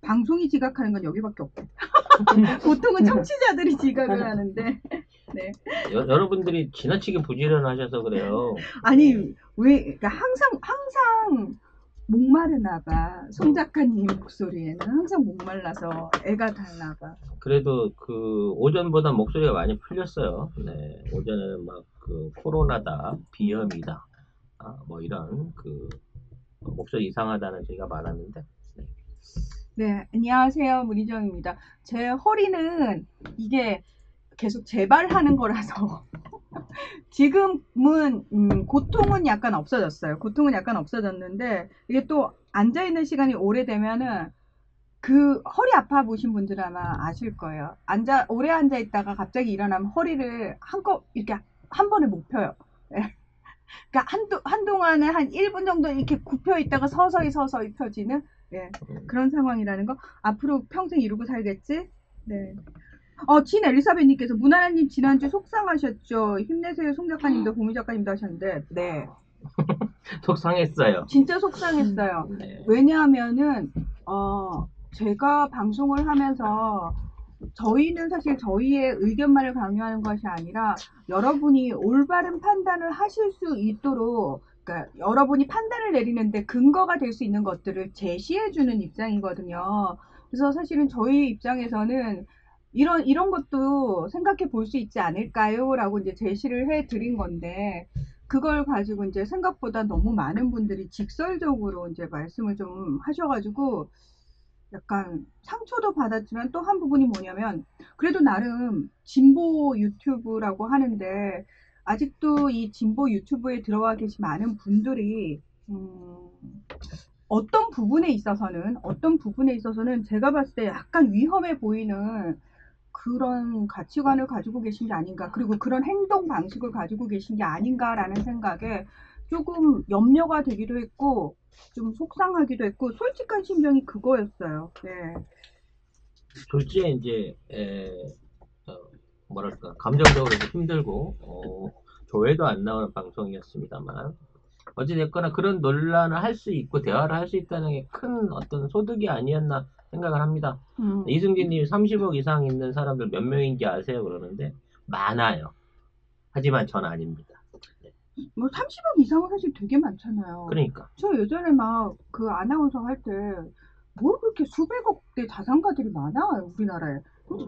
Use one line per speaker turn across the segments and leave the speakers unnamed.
방송이 지각하는 건 여기밖에 없고. 보통은 청취자들이 지각을 하는데. 네.
여러분들이 지나치게 부지런하셔서 그래요.
아니, 왜, 그러니까 항상 목마르나 봐. 송 작가님 목소리에는 항상 목말라서 애가 달나 봐.
그래도 그 오전보다 목소리가 많이 풀렸어요. 네, 오전에는 막 그 코로나다, 비염이다, 뭐 이런 그 목소리 이상하다는 얘기가 많았는데. 네.
네, 안녕하세요. 문희정입니다. 제 허리는 이게 계속 재발하는 거라서 지금은 고통은 약간 없어졌어요. 고통은 약간 없어졌는데 이게 또 앉아있는 시간이 오래되면은 그 허리 아파 보신 분들은 아마 아실 거예요. 오래 앉아 있다가 갑자기 일어나면 허리를 이렇게 한 번에 못 펴요. 예. 그러니까 한동안에 한 1분 정도 이렇게 굽혀 있다가 서서히 펴지는, 예, 그런 상황이라는 거. 앞으로 평생 이러고 살겠지? 네. 진 엘리사벳님께서 문하나님 지난주 속상하셨죠? 힘내세요. 송 작가님도 고미 작가님도 하셨는데, 네.
속상했어요.
진짜 속상했어요.
네.
왜냐하면은, 제가 방송을 하면서 저희는 사실 저희의 의견만을 강요하는 것이 아니라 여러분이 올바른 판단을 하실 수 있도록, 그러니까 여러분이 판단을 내리는데 근거가 될 수 있는 것들을 제시해주는 입장이거든요. 그래서 사실은 저희 입장에서는 이런 것도 생각해 볼 수 있지 않을까요? 라고 이제 제시를 해 드린 건데, 그걸 가지고 이제 생각보다 너무 많은 분들이 직설적으로 이제 말씀을 좀 하셔가지고, 약간 상처도 받았지만 또 한 부분이 뭐냐면, 그래도 나름 진보 유튜브라고 하는데 아직도 이 진보 유튜브에 들어와 계신 많은 분들이 어떤 부분에 있어서는 제가 봤을 때 약간 위험해 보이는 그런 가치관을 가지고 계신 게 아닌가, 그리고 그런 행동 방식을 가지고 계신 게 아닌가라는 생각에 조금 염려가 되기도 했고 좀 속상하기도 했고, 솔직한 심정이 그거였어요. 네.
졸지에 이제 뭐랄까 감정적으로 힘들고 조회도 안 나오는 방송이었습니다만, 어찌됐거나 그런 논란을 할 수 있고 대화를 할 수 있다는 게 큰 어떤 소득이 아니었나 생각을 합니다. 이승진님이 30억 이상 있는 사람들 몇 명인지 아세요? 그러는데 많아요. 하지만 전 아닙니다. 네.
뭐 30억 이상은 사실 되게 많잖아요.
그러니까
저 예전에 막 그 아나운서 할 때 뭐 그렇게 수백억대 자산가들이 많아 우리나라에.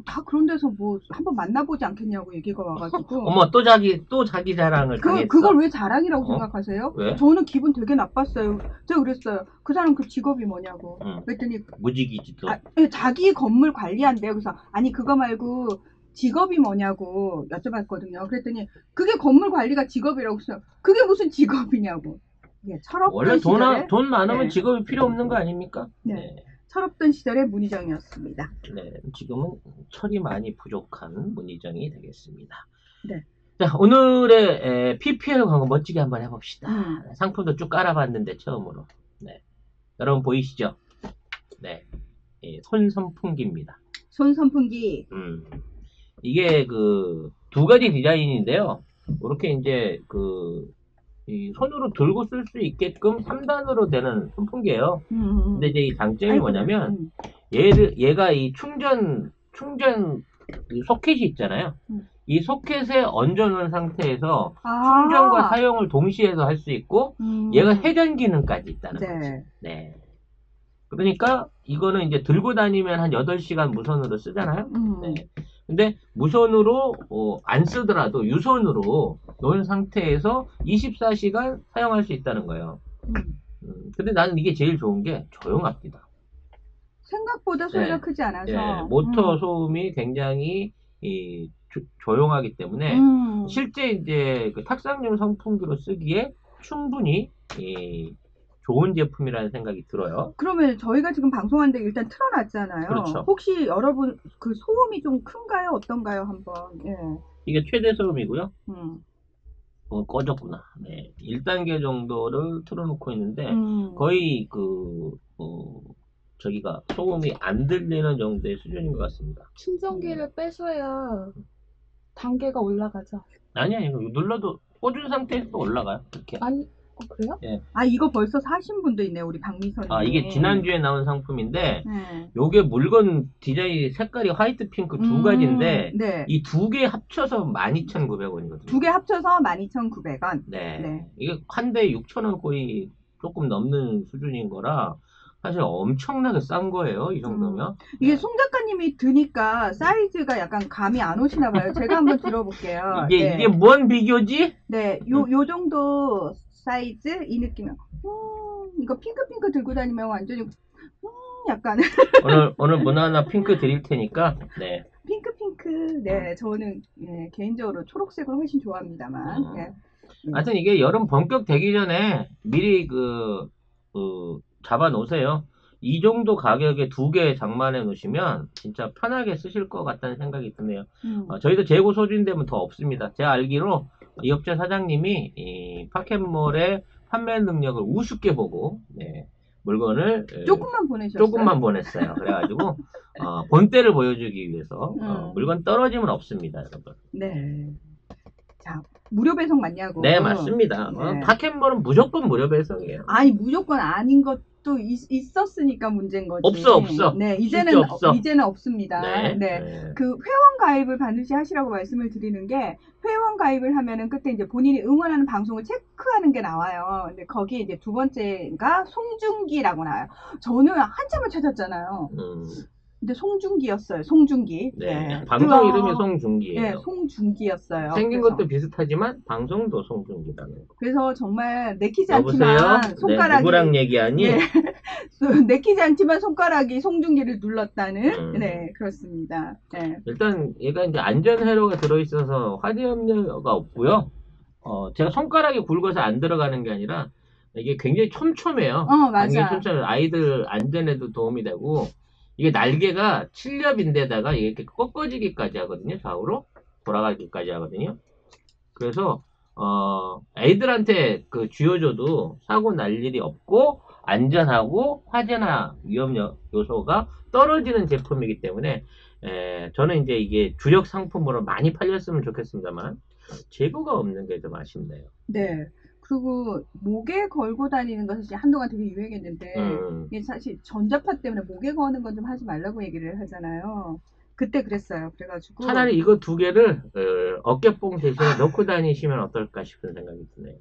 다 그런 데서 뭐 한번 만나보지 않겠냐고 얘기가 와가지고.
어머 또 자기 자랑을 당했어.
그걸 왜 자랑이라고 생각하세요?
왜?
저는 기분 되게 나빴어요. 제가 그랬어요. 그 사람 그 직업이 뭐냐고. 그랬더니
무직이지도.
자기 건물 관리한대요. 그래서 아니 그거 말고 직업이 뭐냐고 여쭤봤거든요. 그랬더니 그게 건물 관리가 직업이라고 해서 그게 무슨 직업이냐고. 예, 철없던
원래
시절에,
돈 많으면
네.
직업이 필요 없는 거 아닙니까?
네. 철없던 시절의 문희정이었습니다.
네, 지금은 철이 많이 부족한 문희정이 되겠습니다.
네.
자, 오늘의 PPL 광고 멋지게 한번 해봅시다. 상품도 쭉 깔아봤는데 처음으로. 네. 여러분 보이시죠? 네. 손 선풍기입니다.
손 선풍기.
이게 그 두 가지 디자인인데요. 이렇게 이제 이 손으로 들고 쓸 수 있게끔 3단으로 되는 선풍기예요. 근데 이제 이 장점이 뭐냐면 얘가 이 충전 소켓이 있잖아요. 이 소켓에 얹어놓은 상태에서 충전과 사용을 동시에 해서 할 수 있고, 얘가 회전 기능까지 있다는 거죠. 네. 그러니까 이거는 이제 들고 다니면 한 8시간 무선으로 쓰잖아요. 네. 근데 무선으로 안 쓰더라도 유선으로 놓은 상태에서 24시간 사용할 수 있다는 거예요. 근데 나는 이게 제일 좋은 게 조용합니다.
생각보다 소리가 크지 않아서.
네. 모터 소음이 굉장히 조용하기 때문에 실제 이제 그 탁상용 선풍기로 쓰기에 충분히 좋은 제품이라는 생각이 들어요.
그러면 저희가 지금 방송하는데 일단 틀어놨잖아요.
그렇죠.
혹시 여러분 그 소음이 좀 큰가요? 어떤가요? 한번. 예.
이게 최대 소음이고요. 꺼졌구나. 네. 1단계 정도를 틀어놓고 있는데 거의 저기가 소음이 안 들리는 정도의 수준인 것 같습니다.
충전기를 빼셔야 단계가 올라가죠.
아니 눌러도 꽂은 상태에서 올라가요. 이렇게.
아니 그래요?
아, 이거 벌써 사신 분도 있네요, 우리 박미선님.
아, 이게 지난주에 나온 상품인데,
네.
요게 물건 디자인 색깔이 화이트 핑크 두 가지인데,
네.
이 두 개 합쳐서 12,900원이거든요.
두 개 합쳐서 12,900원.
네.
네.
이게 한 대에 6,000원 거의 조금 넘는 수준인 거라, 사실 엄청나게 싼 거예요, 이 정도면.
이게
네.
송 작가님이 드니까 사이즈가 약간 감이 안 오시나 봐요. 제가 한번 들어볼게요. 네.
이게 뭔 비교지?
네, 요 정도 사이즈 이 느낌이요. 이거 핑크핑크 들고 다니면 완전히 약간
오늘 문 하나 핑크 드릴 테니까, 네.
핑크핑크. 네, 저는 개인적으로 초록색을 훨씬 좋아합니다만. 네.
하여튼 이게 여름 본격 되기 전에 미리 잡아 놓으세요. 이 정도 가격에 두 개 장만해 놓으시면 진짜 편하게 쓰실 것 같다는 생각이 드네요. 저희도 재고 소진되면 더 없습니다. 제가 알기로 이 업체 사장님이 이 파켓몰의 판매 능력을 우습게 보고, 네, 물건을
조금만 보내셨어요.
조금만 보냈어요. 그래가지고 본때를 보여주기 위해서 물건 떨어지면 없습니다, 여러분.
네. 자, 무료 배송 맞냐고.
네, 맞습니다.
네.
파켓몰은 무조건 무료 배송이에요.
아니, 무조건 아닌 것도 있었으니까 문제인 거지.
없어.
네,
실제 없어.
이제는 없습니다.
네.
네. 그 회원 가입을 반드시 하시라고 말씀을 드리는 게, 회원 가입을 하면은 그때 이제 본인이 응원하는 방송을 체크하는 게 나와요. 근데 거기에 이제 두 번째가 송중기라고 나와요. 저는 한참을 찾았잖아요. 근데 송중기였어요. 송중기.
네. 방송 이름이 송중기예요.
네, 송중기였어요.
생긴
그래서.
것도 비슷하지만 방송도 송중기라는 거.
그래서 정말 내키지
여보세요?
않지만 손가락이
네, 누구랑 얘기하니?
네. 내키지 않지만 손가락이 송중기를 눌렀다는 네, 그렇습니다. 네.
일단 얘가 이제 안전 회로가 들어있어서 화재 염려가 없고요. 제가 손가락이 굵어서 안 들어가는 게 아니라 이게 굉장히 촘촘해요.
맞아.
촘촘해요. 아이들 안전에도 도움이 되고, 이게 날개가 7렵인데다가 이렇게 꺾어지기까지 하거든요. 좌우로 돌아가기까지 하거든요. 그래서 애들한테 쥐어줘도 사고 날 일이 없고 안전하고 화재나 위험 요소가 떨어지는 제품이기 때문에 저는 이제 이게 주력 상품으로 많이 팔렸으면 좋겠습니다만 재고가 없는 게 좀 아쉽네요.
네. 그리고 목에 걸고 다니는 거 사실 한동안 되게 유행했는데 이게 사실 전자파 때문에 목에 거는 건 좀 하지 말라고 얘기를 하잖아요. 그때 그랬어요. 그래가지고
차라리 이거 두 개를 어깨뽕 대신에 넣고 다니시면 어떨까 싶은 생각이 드네요.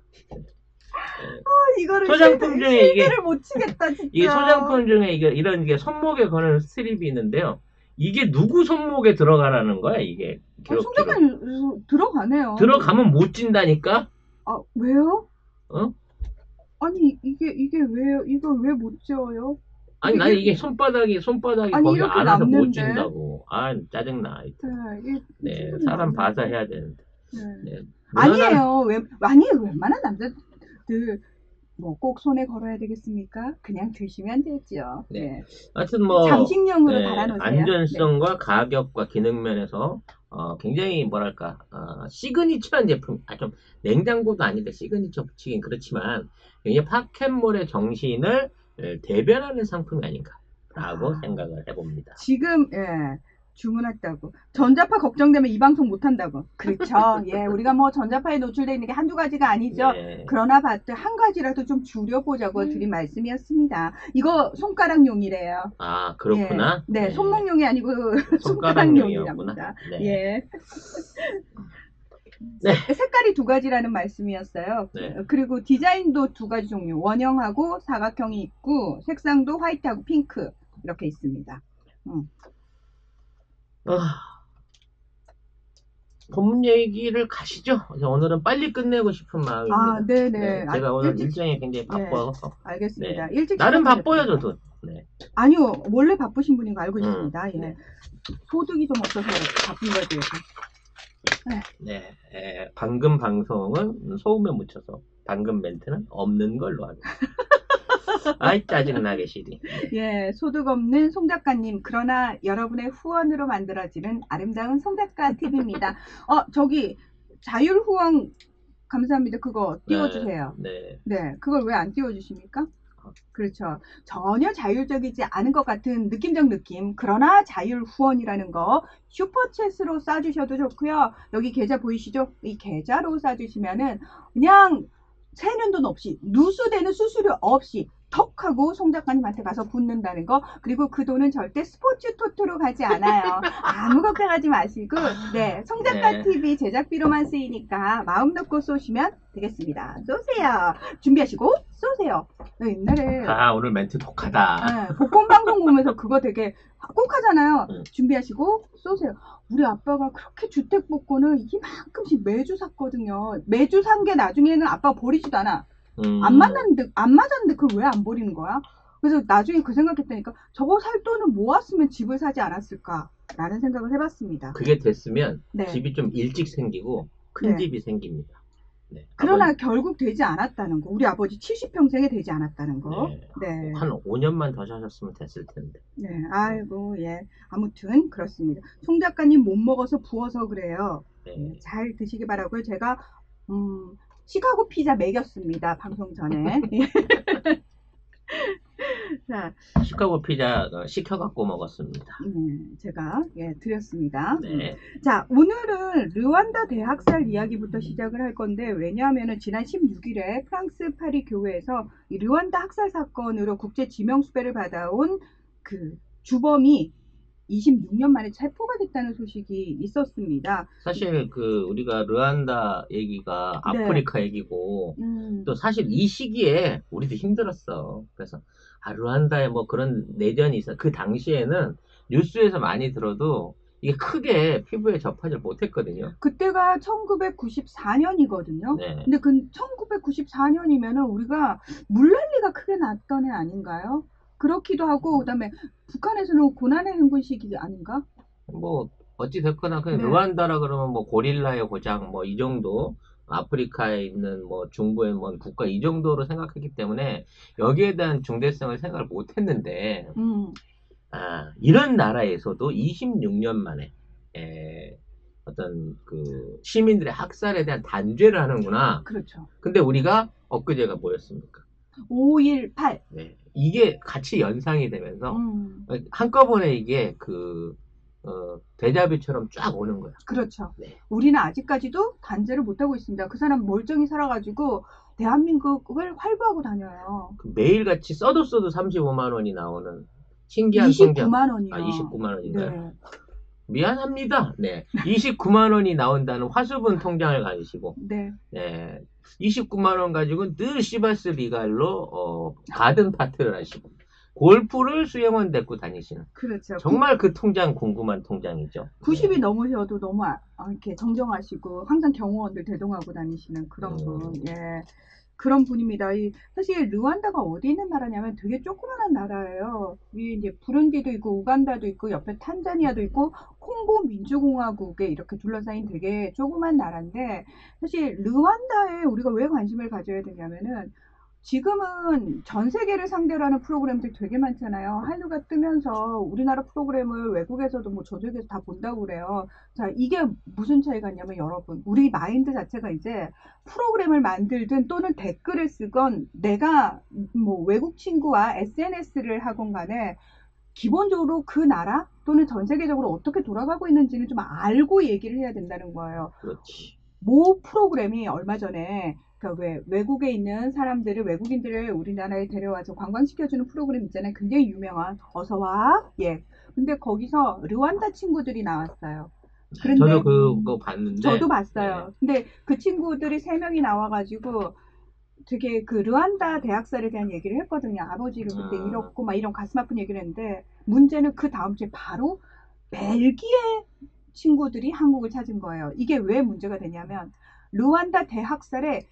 이거를
소장품 중에 이게
실드를 못 치겠다 진짜.
이게 소장품 중에 이런 게 손목에 거는 스트립이 있는데요. 이게 누구 손목에 들어가라는 거야 이게?
손잡이 들어가네요.
들어가면 못 찐다니까?
아 왜요? 아니 이게 왜요? 이걸 왜 못 지어요?
아니 나는 이게 손바닥이
아니,
거기
이렇게
안아서 못
남는데?
찐다고. 아 짜증나.
네,
사람 봐서 해야 되는데. 네.
아니에요. 웬만한 남자들 뭐 꼭 손에 걸어야 되겠습니까? 그냥 드시면 되죠. 네.
하여튼
장식용으로 달아놓으세요.
안전성과 가격과 기능 면에서 굉장히 뭐랄까 시그니처한 제품. 좀 냉장고도 아닌데 시그니처 붙이긴 그렇지만 굉장히 파켓몰의 정신을 대변하는 상품이 아닌가라고 생각을 해봅니다.
지금 주문했다고. 전자파 걱정되면 이 방송 못한다고. 그렇죠. 예, 우리가 뭐 전자파에 노출되어 있는 게 한두 가지가 아니죠.
네.
그러나 봤을 때 한 가지라도 좀 줄여보자고 드린 말씀이었습니다. 이거 손가락용이래요.
아, 그렇구나.
예. 네, 손목용이 아니고 손가락용이랍니다.
네.
예.
네.
색깔이 두 가지라는 말씀이었어요.
네.
그리고 디자인도 두 가지 종류. 원형하고 사각형이 있고 색상도 화이트하고 핑크 이렇게 있습니다.
본문 얘기를 가시죠. 오늘은 빨리 끝내고 싶은 마음입니다.
아, 네네.
제가 오늘 일정이 굉장히 바빠서.
알겠습니다.
네.
일찍
나름
시작하셨습니다.
바빠요, 저도. 네.
아니요, 원래 바쁘신 분인 거 알고 있습니다. 예.
네.
소득이 좀 없어서 바쁜 거지.
네. 방금 방송은 소음에 묻혀서 방금 멘트는 없는 걸로 하겠습니다. 아이 짜증나게 시리.
예, 소득 없는 송 작가님. 그러나 여러분의 후원으로 만들어지는 아름다운 송 작가 TV입니다. 저기 자율 후원 감사합니다. 그거 띄워주세요.
네.
네, 그걸 왜 안 띄워주십니까? 그렇죠. 전혀 자율적이지 않은 것 같은 느낌적 느낌. 그러나 자율 후원이라는 거 슈퍼챗으로 쏴주셔도 좋고요. 여기 계좌 보이시죠? 이 계좌로 쏴주시면은 그냥 새는 돈 없이 누수되는 수수료 없이 턱 하고 송 작가님한테 가서 붙는다는 거. 그리고 그 돈은 절대 스포츠 토토로 가지 않아요. 아무 걱정하지 마시고 네, 송 작가
네.
TV 제작비로만 쓰이니까 마음 놓고 쏘시면 되겠습니다. 쏘세요. 준비하시고 쏘세요. 나 옛날에
아, 오늘 멘트 독하다.
네, 복권 방송 보면서 그거 되게 꼭 하잖아요.
응.
준비하시고 쏘세요. 우리 아빠가 그렇게 주택 복권을 이만큼씩 매주 샀거든요. 매주 산 게 나중에는 아빠가 버리지도 않아. 안 맞았는데 그걸 왜 안 버리는 거야? 그래서 나중에 그 생각했다니까 저거 살 돈을 모았으면 집을 사지 않았을까라는 생각을 해봤습니다.
그게 됐으면
네.
집이 좀 일찍 생기고 큰
네.
집이 생깁니다. 네.
그러나 결국 되지 않았다는 거. 우리 아버지 70평생에 되지 않았다는 거.
네.
네.
한 5년만 더 사셨으면 됐을 텐데.
네, 아이고, 예. 아무튼, 그렇습니다. 송 작가님 못 먹어서 부어서 그래요.
네.
잘 드시기 바라고요. 제가, 시카고 피자 먹였습니다. 방송 전에. 자,
시카고 피자 시켜갖고 먹었습니다.
제가, 예, 드렸습니다.
네.
자, 오늘은 르완다 대학살 이야기부터 시작을 할 건데, 왜냐하면은 지난 16일에 프랑스 파리 교회에서 이 르완다 학살 사건으로 국제 지명수배를 받아온 그 주범이 26년 만에 체포가 됐다는 소식이 있었습니다.
사실 우리가 르완다 얘기가
네.
아프리카 얘기고 또 사실 이 시기에 우리도 힘들었어. 그래서 르완다에 뭐 그런 내전이 있어. 그 당시에는 뉴스에서 많이 들어도 이게 크게 피부에 접하지 못했거든요.
그때가 1994년이거든요.
네.
근데 그 1994년이면은 우리가 물난리가 크게 났던 해 아닌가요? 그렇기도 하고 그다음에 북한에서는 고난의 행군 시기 아닌가?
뭐 어찌 됐거나 그냥
네.
르완다라 그러면 뭐 고릴라의 고장 뭐 이 정도, 아프리카에 있는 뭐 중부의 뭐 국가 이 정도로 생각했기 때문에 여기에 대한 중대성을 생각을 못 했는데 이런 나라에서도 26년 만에 어떤 그 시민들의 학살에 대한 단죄를 하는구나.
그렇죠.
근데 우리가 엊그제가 뭐였습니까?
5.18.
네. 이게 같이 연상이 되면서 한꺼번에 이게 데자뷰처럼 쫙 오는 거야.
그렇죠.
네.
우리는 아직까지도 단죄를 못하고 있습니다. 그 사람 멀쩡히 살아가지고 대한민국을 활보하고 다녀요.
매일같이 써도 35만 원이 나오는 신기한 성장.
29만 원이요.
29만 원인가요?
네.
미안합니다. 네. 29만 원이 나온다는 화수분 통장을 가지시고,
네.
네. 29만 원 가지고 늘 시바스 리갈로 가든 파트를 하시고 골프를 수영원 데리고 다니시는.
그렇죠.
정말 그 통장 궁금한 통장이죠.
90이
네.
넘으셔도 너무 이렇게 정정하시고 항상 경호원들 대동하고 다니시는 그런 분. 예. 그런 분입니다. 사실 르완다가 어디 있는 나라냐면 되게 조그만한 나라예요. 위에 이제 부룬디도 있고 우간다도 있고 옆에 탄자니아도 있고 콩고 민주공화국에 이렇게 둘러싸인 되게 조그만 나라인데 사실 르완다에 우리가 왜 관심을 가져야 되냐면은 지금은 전 세계를 상대로 하는 프로그램들 되게 많잖아요. 한류가 뜨면서 우리나라 프로그램을 외국에서도 뭐 저쪽에서 다 본다고 그래요. 자, 이게 무슨 차이가 있냐면 여러분, 우리 마인드 자체가 이제 프로그램을 만들든 또는 댓글을 쓰건 내가 뭐 외국 친구와 SNS를 하건 간에 기본적으로 그 나라 또는 전 세계적으로 어떻게 돌아가고 있는지는 좀 알고 얘기를 해야 된다는 거예요.
그렇지.
모 프로그램이 얼마 전에 그러니까 왜 외국에 있는 사람들을 외국인들을 우리나라에 데려와서 관광시켜주는 프로그램 있잖아요. 굉장히 유명한 어서 와. 예. 근데 거기서 르완다 친구들이 나왔어요. 그런데
저도 그거 봤는데.
저도 봤어요.
네.
근데 그 친구들이 3명이 나와가지고 되게 그 르완다 대학살에 대한 얘기를 했거든요. 아버지를 그때 잃었고 막 이런 가슴 아픈 얘기를 했는데 문제는 그 다음 주에 바로 벨기에 친구들이 한국을 찾은 거예요. 이게 왜 문제가 되냐면 르완다 대학살의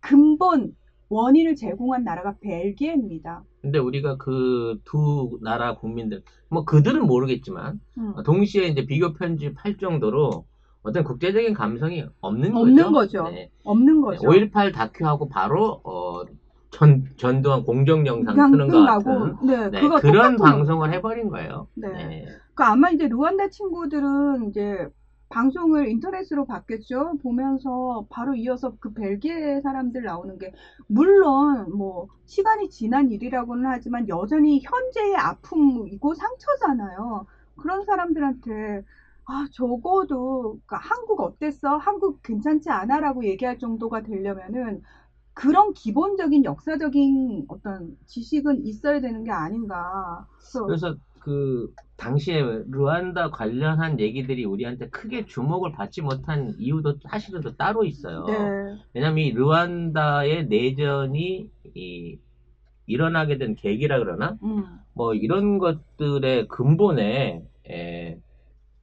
근본 원인을 제공한 나라가 벨기에입니다.
근데 우리가 그 두 나라 국민들, 뭐 그들은 모르겠지만, 동시에 이제 비교 편집할 정도로 어떤 국제적인 감성이 없는
거죠.
네.
없는 거죠.
5.18 다큐하고 바로, 전두환 공정 영상 트는 것 같은.
네,
네,
그거
그런
똑같은
방송을 해버린 거예요.
네.
네.
그러니까 아마 이제 르완다 친구들은 이제 방송을 인터넷으로 봤겠죠. 보면서 바로 이어서 그 벨기에 사람들 나오는 게 물론 뭐 시간이 지난 일이라고는 하지만 여전히 현재의 아픔이고 상처잖아요. 그런 사람들한테 적어도 그러니까 한국 어땠어? 한국 괜찮지 않아? 라고 얘기할 정도가 되려면은 그런 기본적인 역사적인 어떤 지식은 있어야 되는 게 아닌가.
그래서 그 당시에 루안다 관련한 얘기들이 우리한테 크게 주목을 받지 못한 이유도 사실은 또 따로 있어요.
네.
왜냐면 이 루안다의 내전이 일어나게 된 계기라 그러나 뭐 이런 것들의 근본에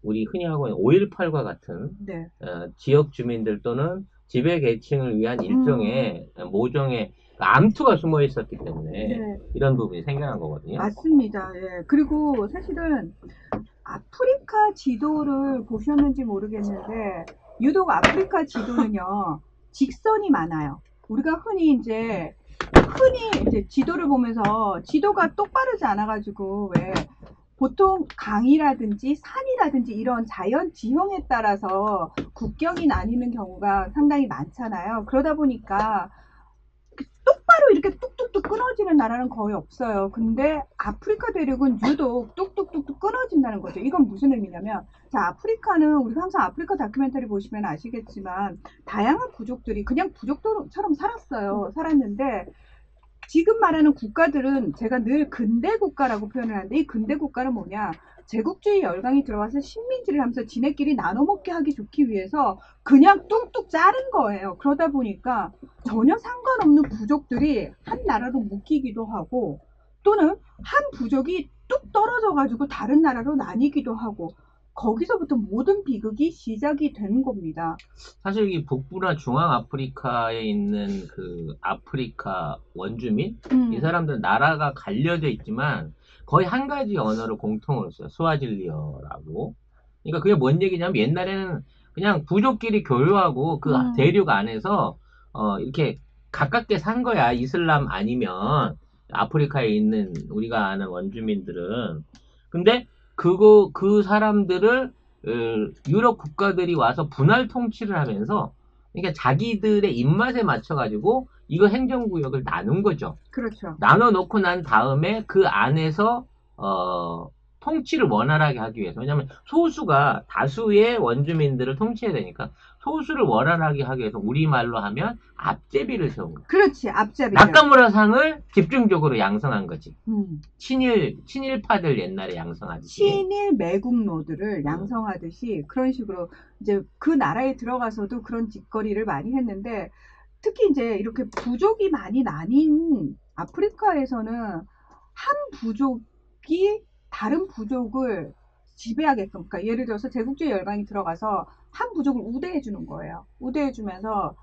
우리 흔히 하고 있는 5.18과 같은
네.
지역 주민들 또는 지배 계층을 위한 일종의 모종의 암투가 숨어 있었기 때문에
네.
이런 부분이 생겨난 거거든요.
맞습니다. 예. 그리고 사실은 아프리카 지도를 보셨는지 모르겠는데 유독 아프리카 지도는요 직선이 많아요. 우리가 흔히 이제 지도를 보면서 지도가 똑바르지 않아가지고 왜 보통 강이라든지 산이라든지 이런 자연 지형에 따라서 국경이 나뉘는 경우가 상당히 많잖아요. 그러다 보니까 똑바로 이렇게 뚝뚝뚝 끊어지는 나라는 거의 없어요. 근데 아프리카 대륙은 유독 뚝뚝뚝뚝 끊어진다는 거죠. 이건 무슨 의미냐면, 자, 아프리카는 우리가 항상 아프리카 다큐멘터리 보시면 아시겠지만, 다양한 부족들이 그냥 부족처럼 살았어요. 살았는데, 지금 말하는 국가들은 제가 늘 근대 국가라고 표현을 하는데, 이 근대 국가는 뭐냐? 제국주의 열강이 들어와서 식민지를 하면서 지네끼리 나눠 먹게 하기 좋기 위해서 그냥 뚱뚱 자른 거예요. 그러다 보니까 전혀 상관없는 부족들이 한 나라로 묶이기도 하고 또는 한 부족이 뚝 떨어져 가지고 다른 나라로 나뉘기도 하고 거기서부터 모든 비극이 시작이 되는 겁니다.
사실 이 북부나 중앙 아프리카에 있는 그 아프리카 원주민 이 사람들 나라가 갈려져 있지만 거의 한 가지 언어를 공통으로 써요. 스와질리어라고. 그러니까 그게 뭔 얘기냐면 옛날에는 그냥 부족끼리 교류하고 그 대륙 안에서 이렇게 가깝게 산 거야. 이슬람 아니면 아프리카에 있는 우리가 아는 원주민들은. 근데 그 사람들을 유럽 국가들이 와서 분할 통치를 하면서 그러니까 자기들의 입맛에 맞춰가지고 이거 행정구역을 나눈 거죠.
그렇죠.
나눠 놓고 난 다음에 그 안에서 통치를 원활하게 하기 위해서. 왜냐하면 소수가 다수의 원주민들을 통치해야 되니까 소수를 원활하게 하기 위해서 우리말로 하면 앞제비를 세운 거야.
그렇지, 앞제비.
나카무라상을 집중적으로 양성한 거지. 친일파들 옛날에 양성하듯이.
친일 매국노들을 양성하듯이 그런 식으로 이제 그 나라에 들어가서도 그런 짓거리를 많이 했는데 특히 이제 이렇게 부족이 많이 나뉜 아프리카에서는 한 부족이 다른 부족을 지배하게끔, 그러니까 예를 들어서 제국주의 열강이 들어가서 한 부족을 우대해 주는 거예요. 우대해 주면서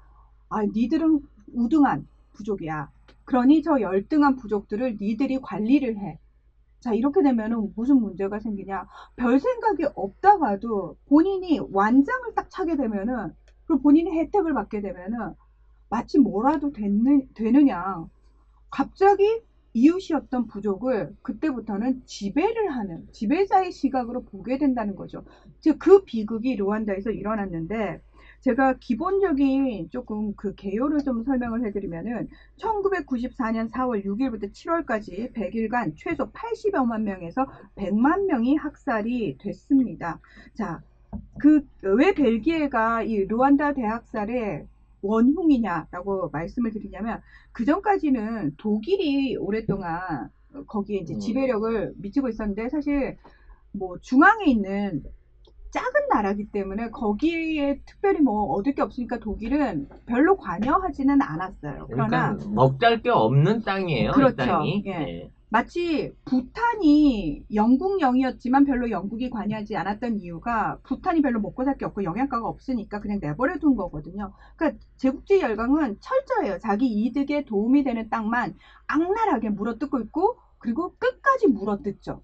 아, 니들은 우등한 부족이야. 그러니 저 열등한 부족들을 니들이 관리를 해. 자, 이렇게 되면은 무슨 문제가 생기냐? 별 생각이 없다가도 본인이 완장을 딱 차게 되면은, 그리고 본인이 혜택을 받게 되면은, 마치 뭐라도 되느냐. 갑자기 이웃이었던 부족을 그때부터는 지배를 하는, 지배자의 시각으로 보게 된다는 거죠. 즉, 그 비극이 루안다에서 일어났는데, 제가 기본적인 조금 그 개요를 좀 설명을 해드리면은 1994년 4월 6일부터 7월까지 100일간 최소 80여만 명에서 100만 명이 학살이 됐습니다. 자, 왜 벨기에가 이 루안다 대학살의 원흉이냐라고 말씀을 드리냐면 그 전까지는 독일이 오랫동안 거기에 이제 지배력을 미치고 있었는데 사실 뭐 중앙에 있는 작은 나라기 때문에 거기에 특별히 뭐 얻을 게 없으니까 독일은 별로 관여하지는 않았어요. 그러나
그러니까 먹잘 게 없는 땅이에요.
그렇죠.
이 땅이.
예.
네.
마치 부탄이 영국령이었지만 별로 영국이 관여하지 않았던 이유가 부탄이 별로 먹고 살 게 없고 영양가가 없으니까 그냥 내버려 둔 거거든요. 그러니까 제국주의 열강은 철저해요. 자기 이득에 도움이 되는 땅만 악랄하게 물어뜯고 있고 그리고 끝까지 물어뜯죠.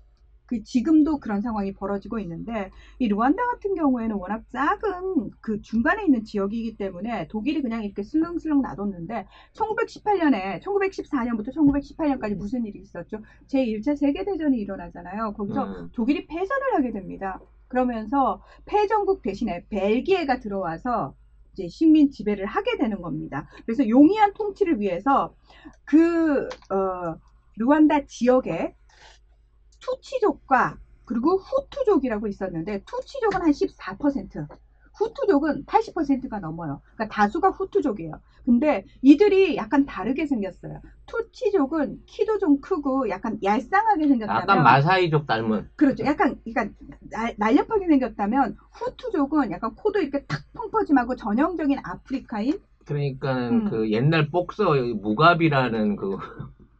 지금도 그런 상황이 벌어지고 있는데 이 루안다 같은 경우에는 워낙 작은 그 중간에 있는 지역이기 때문에 독일이 그냥 이렇게 슬렁슬렁 놔뒀는데 1914년부터 1918년까지 무슨 일이 있었죠? 제1차 세계대전이 일어나잖아요. 거기서 독일이 패전을 하게 됩니다. 그러면서 패전국 대신에 벨기에가 들어와서 이제 식민 지배를 하게 되는 겁니다. 그래서 용이한 통치를 위해서 루안다 지역에 투치족과 그리고 후투족이라고 있었는데 투치족은 한 14%, 후투족은 80%가 넘어요. 그러니까 다수가 후투족이에요. 근데 이들이 약간 다르게 생겼어요. 투치족은 키도 좀 크고 약간 얄쌍하게 생겼다면,
약간 마사이족 닮은.
그렇죠. 약간 그러니까 날렵하게 생겼다면 후투족은 약간 코도 이렇게 탁 펑퍼짐하고 전형적인 아프리카인.
그러니까는 그 옛날 복서 무가비라는 그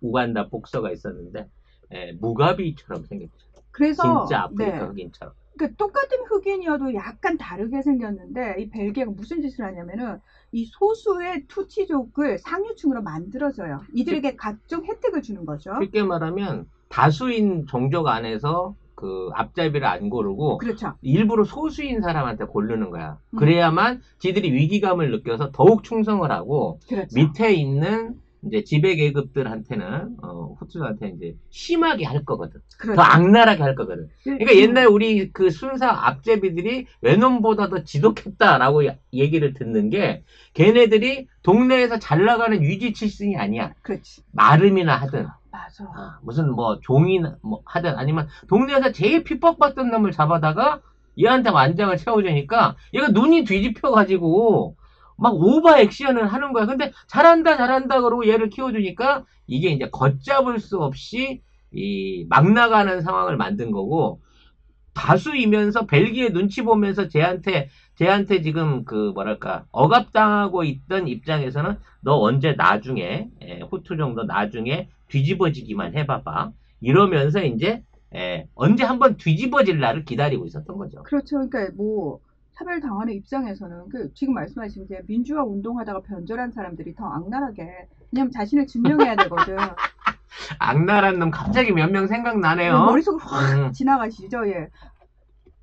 우간다 복서가 있었는데, 예, 무가비처럼 생겼죠.
그래서
진짜 아프리카
네.
흑인처럼.
그러니까 똑같은 흑인이어도 약간 다르게 생겼는데 이 벨기에가 무슨 짓을 하냐면은 이 소수의 투치족을 상류층으로 만들어줘요. 이들에게 각종 혜택을 주는 거죠.
쉽게 말하면 다수인 종족 안에서 그 앞잡이를 안 고르고
그렇죠.
일부러 소수인 사람한테 고르는 거야. 그래야만 지들이 위기감을 느껴서 더욱 충성을 하고
그렇죠.
밑에 있는 이제 지배 계급들한테는 후투들한테 이제 심하게 할 거거든.
그렇죠.
더 악랄하게 할 거거든. 그러니까 옛날 우리 그 순사 앞제비들이 외놈보다 더 지독했다라고 얘기를 듣는 게 걔네들이 동네에서 잘 나가는 유지 출신이 아니야.
그렇지.
마름이나 하든
맞아.
무슨 뭐 종이나 뭐 하든 아니면 동네에서 제일 핍박받던 놈을 잡아다가 얘한테 완장을 채워주니까 얘가 눈이 뒤집혀가지고 막 오버 액션을 하는 거야. 근데 잘한다 잘한다 그러고 얘를 키워주니까 이게 이제 걷잡을 수 없이 이 막 나가는 상황을 만든 거고 다수이면서 벨기에 눈치 보면서 쟤한테 지금 그 뭐랄까 억압당하고 있던 입장에서는 너 언제 나중에 후투 정도 나중에 뒤집어지기만 해봐봐 이러면서 이제 언제 한번 뒤집어질 날을 기다리고 있었던 거죠.
그렇죠. 그러니까 뭐 차별 당하는 입장에서는 그 지금 말씀하신 게 민주화 운동하다가 변절한 사람들이 더 악랄하게 왜냐면 자신을 증명해야 되거든.
악랄한 놈 갑자기 몇 명 생각나네요.
머릿속으로 확 지나가시죠. 예.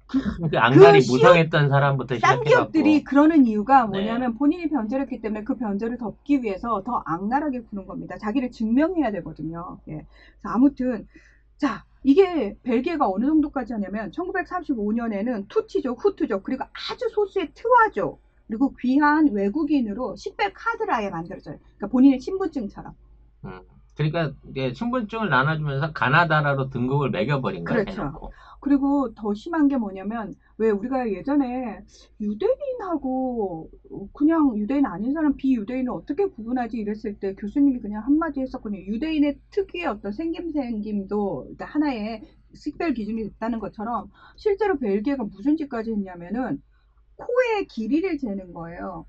그 악랄이 무성했던 사람부터
싼
시작해갖고
기업들이 그러는 이유가
네.
뭐냐면 본인이 변절했기 때문에 그 변절을 덮기 위해서 더 악랄하게 구는 겁니다. 자기를 증명해야 되거든요. 예. 그래서 아무튼 자 이게 벨기에가 어느 정도까지 하냐면 1935년에는 투치족, 후투족 그리고 아주 소수의 트와족 그리고 귀한 외국인으로 식별 카드를 아예 만들어줘요. 그러니까 본인의 신분증처럼.
그러니까 이제 신분증을 나눠주면서 가나다라로 등급을 매겨버린 거예요.
그렇죠.
해놓고.
그리고 더 심한 게 뭐냐면 왜 우리가 예전에 유대인하고 그냥 유대인 아닌 사람 비유대인을 어떻게 구분하지 이랬을 때 교수님이 그냥 한마디 했었거든요. 유대인의 특유의 어떤 생김도 하나의 식별 기준이 됐다는 것처럼 실제로 벨기에가 무슨 짓까지 했냐면은 코의 길이를 재는 거예요.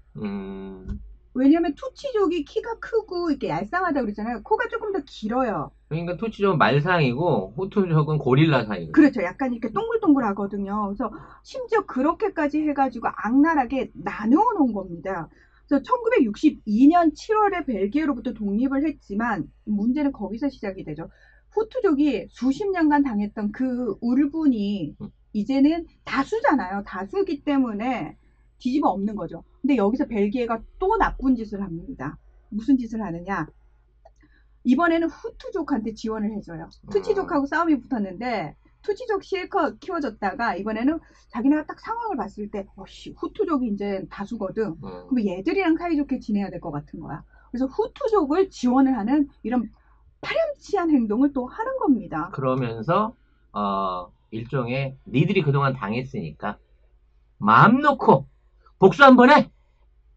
왜냐면 투치족이 키가 크고 이렇게 얄쌍하다고 그러잖아요. 코가 조금 더 길어요.
그러니까 토치족은 말상이고 후투족은 고릴라상이고.
그렇죠. 약간 이렇게 동글동글하거든요. 그래서 심지어 그렇게까지 해가지고 악랄하게 나누어 놓은 겁니다. 그래서 1962년 7월에 벨기에로부터 독립을 했지만 문제는 거기서 시작이 되죠. 후투족이 수십 년간 당했던 그 울분이 이제는 다수잖아요. 다수기 때문에 뒤집어 엎는 거죠. 근데 여기서 벨기에가 또 나쁜 짓을 합니다. 무슨 짓을 하느냐? 이번에는 후투족한테 지원을 해줘요. 투치족하고 싸움이 붙었는데 투치족 실컷 키워줬다가 이번에는 자기네가 딱 상황을 봤을 때 후투족이 이제 다수거든. 그럼 얘들이랑 사이좋게 지내야 될 것 같은 거야. 그래서 후투족을 지원을 하는 이런 파렴치한 행동을 또 하는 겁니다.
그러면서 일종의 니들이 그동안 당했으니까 마음 놓고 복수 한번 해!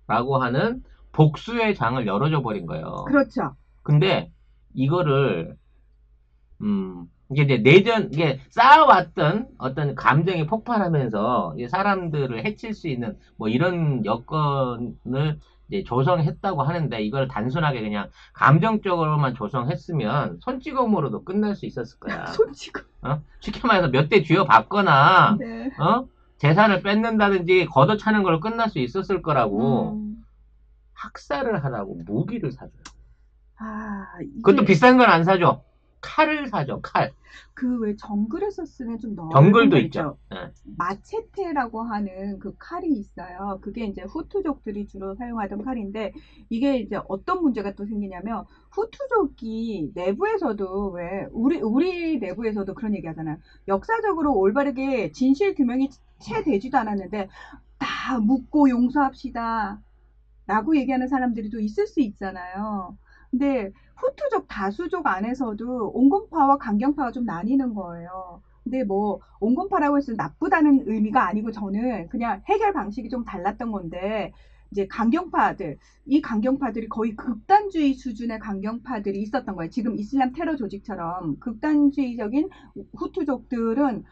라고 하는 복수의 장을 열어줘 버린 거예요.
그렇죠.
근데 이거를 이게 이제 쌓아왔던 어떤 감정이 폭발하면서 사람들을 해칠 수 있는 뭐 이런 여건을 이제 조성했다고 하는데 이걸 단순하게 그냥 감정적으로만 조성했으면 손찌검으로도 끝날 수 있었을 거야.
손찌검.
쉽게 말해서 몇 대 쥐어박거나
네.
재산을 뺏는다든지 걷어차는 걸로 끝날 수 있었을 거라고. 학살을 하라고 무기를 사줘요. 그것도 비싼 건 안 사줘. 칼을 사줘, 칼.
그 왜 정글에서 쓰는 좀 넓은
정글도
거
있죠. 네.
마체테라고 하는 그 칼이 있어요. 그게 이제 후투족들이 주로 사용하던 칼인데 이게 이제 어떤 문제가 또 생기냐면 후투족이 내부에서도 왜 우리 내부에서도 그런 얘기 하잖아요. 역사적으로 올바르게 진실 규명이 채 되지도 않았는데 다 묻고 용서합시다. 라고 얘기하는 사람들이 또 있을 수 있잖아요. 근데 후투족 다수족 안에서도 온건파와 강경파가 좀 나뉘는 거예요. 근데 뭐 온건파라고 해서 나쁘다는 의미가 아니고 저는 그냥 해결 방식이 좀 달랐던 건데 이제 강경파들 이 강경파들이 거의 극단주의 수준의 강경파들이 있었던 거예요. 지금 이슬람 테러 조직처럼 극단주의적인 후투족들은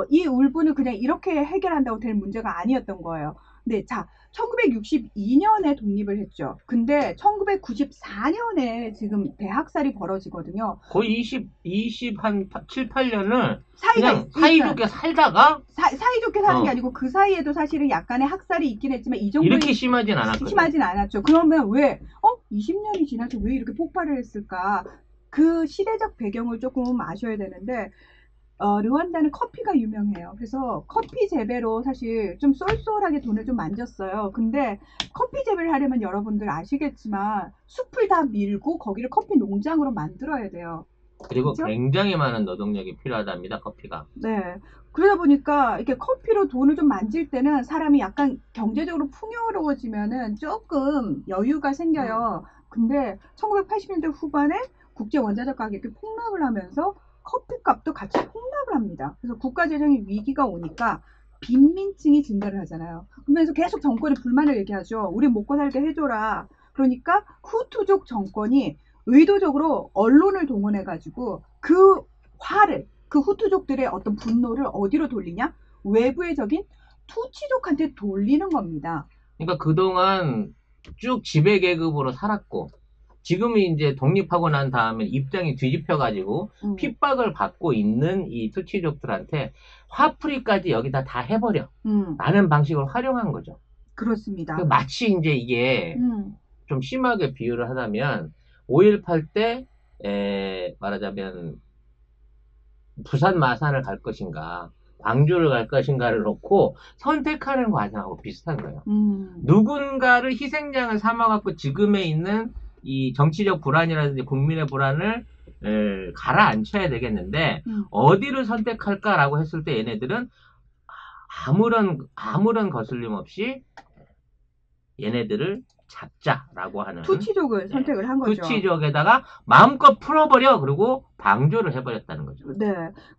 이 울분을 그냥 이렇게 해결한다고 될 문제가 아니었던 거예요. 근데 자, 1962년에 독립을 했죠. 근데 1994년에 지금 대학살이 벌어지거든요.
거의 20한 7, 8년을
사이가
그냥 사이좋게 살다가
사이좋게 사는 게
어.
아니고 그 사이에도 사실은 약간의 학살이 있긴 했지만 이 정도의
이렇게 심하진 않았거든.
심하진 않았죠. 그러면 왜 20년이 지나서 왜 이렇게 폭발을 했을까? 그 시대적 배경을 조금 아셔야 되는데 르완다는 커피가 유명해요. 그래서 커피 재배로 사실 좀 쏠쏠하게 돈을 좀 만졌어요. 근데 커피 재배를 하려면 여러분들 아시겠지만 숲을 다 밀고 거기를 커피 농장으로 만들어야 돼요.
그리고
그죠?
굉장히 많은 노동력이 필요하답니다. 커피가.
네. 그러다 보니까 이렇게 커피로 돈을 좀 만질 때는 사람이 약간 경제적으로 풍요로워지면은 조금 여유가 생겨요. 근데 1980년대 후반에 국제 원자재 가격이 폭락을 하면서 커피값도 같이 폭락을 합니다. 그래서 국가 재정의 위기가 오니까 빈민층이 증가를 하잖아요. 그러면서 계속 정권에 불만을 얘기하죠. 우리 먹고 살게 해줘라. 그러니까 후투족 정권이 의도적으로 언론을 동원해가지고 그 화를 그 후투족들의 어떤 분노를 어디로 돌리냐? 외부의 적인 투치족한테 돌리는 겁니다.
그러니까 그동안 쭉 지배 계급으로 살았고 지금이 이제 독립하고 난 다음에 입장이 뒤집혀가지고 핍박을 받고 있는 이 투치족들한테 화풀이까지 여기다 다 해버려. 라는 방식을 활용한 거죠.
그렇습니다.
마치 이제 이게 좀 심하게 비유를 하자면 5.18 때 말하자면 부산 마산을 갈 것인가 광주를 갈 것인가를 놓고 선택하는 과정하고 비슷한 거예요. 누군가를 희생양을 삼아갖고 지금에 있는 이 정치적 불안이라든지 국민의 불안을 가라앉혀야 되겠는데 어디를 선택할까라고 했을 때 얘네들은 아무런 거슬림 없이 얘네들을 잡자라고 하는
투치족을 선택을 한 거죠.
투치족에다가 마음껏 풀어버려 그리고 방조를 해버렸다는 거죠.
네.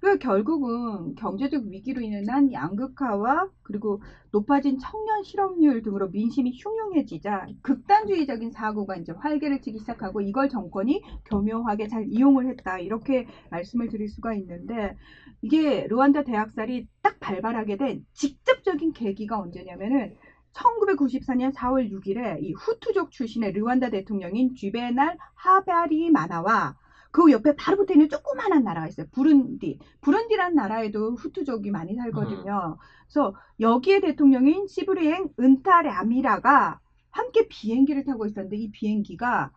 그 결국은 경제적 위기로 인한 양극화와 그리고 높아진 청년 실업률 등으로 민심이 흉흉해지자 극단주의적인 사고가 이제 활개를 치기 시작하고 이걸 정권이 교묘하게 잘 이용을 했다. 이렇게 말씀을 드릴 수가 있는데 이게 르완다 대학살이 딱 발발하게 된 직접적인 계기가 언제냐면은 1994년 4월 6일에 이 후투족 출신의 르완다 대통령인 쥐베날 하베리마나와 그 옆에 바로 붙어 있는 조그마한 나라가 있어요. 부룬디. 부룬디라는 나라에도 후투족이 많이 살거든요. 그래서 여기에 대통령인 시브리엥 은타랴미라가 함께 비행기를 타고 있었는데 이 비행기가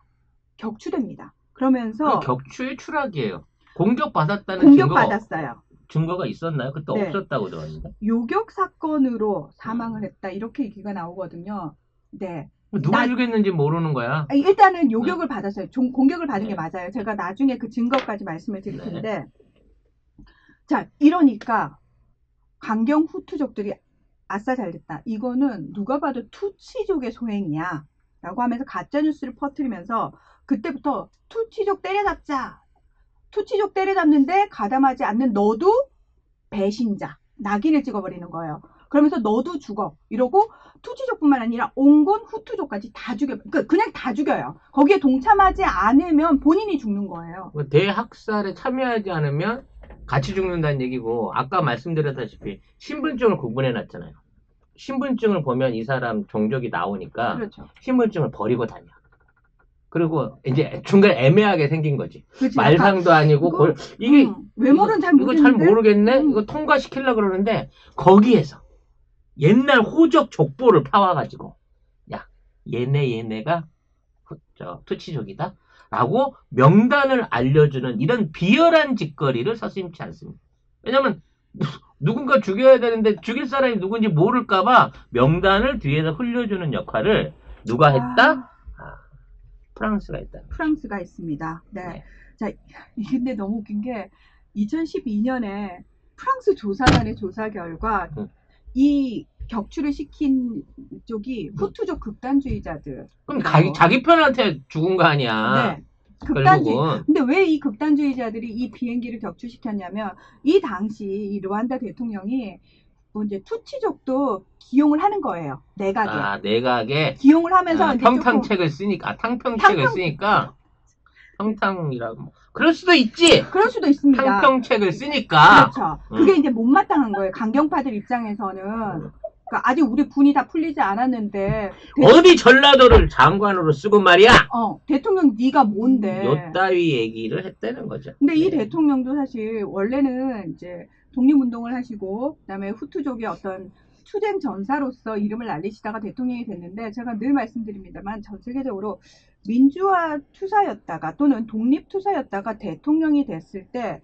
격추됩니다. 그러면서
격추의 추락이에요. 공격받았다는
공격받았어요.
증거가 있었나요? 그때
네.
없었다고 들었는데.
요격 사건으로 사망을 했다. 이렇게 얘기가 나오거든요. 네.
누가 죽였는지 모르는 거야.
일단은 요격을 받았어요. 공격을 받은 게 맞아요. 제가 나중에 그 증거까지 말씀을 드릴 텐데. 자, 이러니까 강경 후투족들이 아싸 잘됐다. 이거는 누가 봐도 투치족의 소행이야. 라고 하면서 가짜뉴스를 퍼뜨리면서 그때부터 투치족 때려잡자. 투치족 때려잡는데 가담하지 않는 너도 배신자. 낙인을 찍어버리는 거예요. 그러면서 너도 죽어. 이러고 투치족뿐만 아니라 온건 후투족까지 다 죽여. 그냥 다 죽여요. 거기에 동참하지 않으면 본인이 죽는 거예요.
대학살에 참여하지 않으면 같이 죽는다는 얘기고 아까 말씀드렸다시피 신분증을 구분해 놨잖아요. 신분증을 보면 이 사람 종족이 나오니까
그렇죠.
신분증을 버리고 다녀. 그리고 이제 중간에 애매하게 생긴 거지.
그치,
말상도 아니고 이게
외모는 잘
이거 잘
모르겠는데
모르겠네. 이거 통과시키려고 그러는데 거기에서 옛날 호적 족보를 파와가지고 야 얘네가 투치족이다 라고 명단을 알려주는 이런 비열한 짓거리를 서슴지 않습니다. 왜냐면 누군가 죽여야 되는데 죽일 사람이 누군지 모를까봐 명단을 뒤에서 흘려주는 역할을 누가 했다? 프랑스가 했다.
프랑스가 있습니다. 네. 자, 근데 너무 웃긴 게 2012년에 프랑스 조사관의 조사 결과 이 격추를 시킨 쪽이 후투족 극단주의자들.
그럼 자기 편한테 죽은 거 아니야.
네. 극단주의.
결국은
근데 왜 이 극단주의자들이 이 비행기를 격추시켰냐면 이 당시 이 르완다 대통령이 뭐 이제 투치족도 기용을 하는 거예요. 내각에
내각에
기용을 하면서 이제 조금
평탕책을 쓰니까 탕평책을 쓰니까 평탕이라고 그럴 수도 있지.
그럴 수도 있습니다.
탕평책을 쓰니까
그렇죠. 그게 이제 못마땅한 거예요. 강경파들 입장에서는. 그러니까 아직 우리 분이 다 풀리지 않았는데
어디 전라도를 장관으로 쓰고 말이야.
대통령 네가 뭔데?
요따위 얘기를 했다는 거죠.
근데 이 대통령도 사실 원래는 이제 독립운동을 하시고 그다음에 후투족의 어떤 투쟁 전사로서 이름을 날리시다가 대통령이 됐는데 제가 늘 말씀드립니다만 전 세계적으로 민주화 투사였다가 또는 독립 투사였다가 대통령이 됐을 때